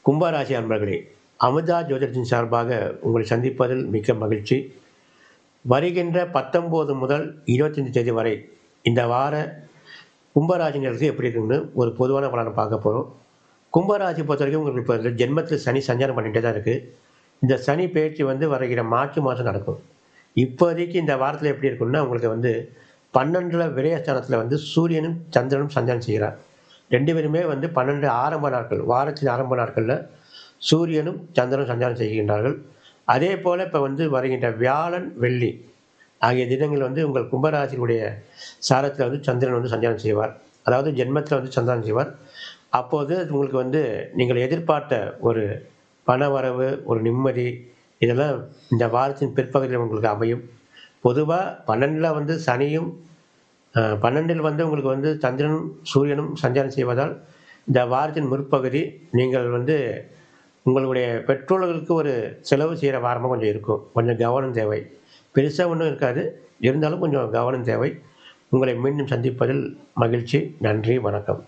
கும்பராசி அன்பர்களே, அமுதா ஜோதிடத்தின் சார்பாக உங்களை சந்திப்பதில் மிக்க மகிழ்ச்சி. வருகின்ற 19 முதல் 25 தேதி வரை இந்த வார கும்பராசினருக்கு எப்படி இருக்குன்னு ஒரு பொதுவான பலனை பார்க்க போகிறோம். கும்பராசி பொறுத்த வரைக்கும் உங்களுக்கு இப்போ இந்த ஜென்மத்தில் சனி சஞ்சாரம் பண்ணிகிட்டே தான் இருக்குது. இந்த சனி பயிற்சி வருகிற மார்ச் மாதம் நடக்கும். இப்போதைக்கு இந்த வாரத்தில் எப்படி இருக்குன்னா, உங்களுக்கு 12 விரயஸ்தானத்தில் சூரியனும் சந்திரனும் சஞ்சாரம் செய்கிறார். 2 பேருமே 12 ஆரம்ப நாட்கள், வாரத்தின் ஆரம்ப நாட்களில் சூரியனும் சந்திரனும் சஞ்சாரம் செய்கின்றார்கள். அதே போல் இப்போ வருகின்ற வியாழன் வெள்ளி ஆகிய தினங்கள் உங்கள் கும்பராசினுடைய சாரத்தில் சந்திரன் சஞ்சாரம் செய்வார். அதாவது ஜென்மத்தில் சஞ்சாரம் செய்வார். அப்போது உங்களுக்கு நீங்கள் எதிர்பார்த்த ஒரு பணவரவு, ஒரு நிம்மதி, இதெல்லாம் இந்த வாரத்தின் பிற்பகுதியில் உங்களுக்கு அமையும். பொதுவாக 12ல் சனியும் 12ல் உங்களுக்கு சந்திரனும் சூரியனும் சஞ்சாரம் செய்வதால் இந்த வாரத்தின் முற்பகுதி நீங்கள் உங்களுடைய பெற்றோர்களுக்கு ஒரு செலவு செய்கிற வாரமாக கொஞ்சம் இருக்கும். கொஞ்சம் கவனம் தேவை. பெருசாக ஒன்றும் இருக்காது, இருந்தாலும் கொஞ்சம் கவனம் தேவை. உங்களை மீண்டும் சந்திப்பதில் மகிழ்ச்சி. நன்றி, வணக்கம்.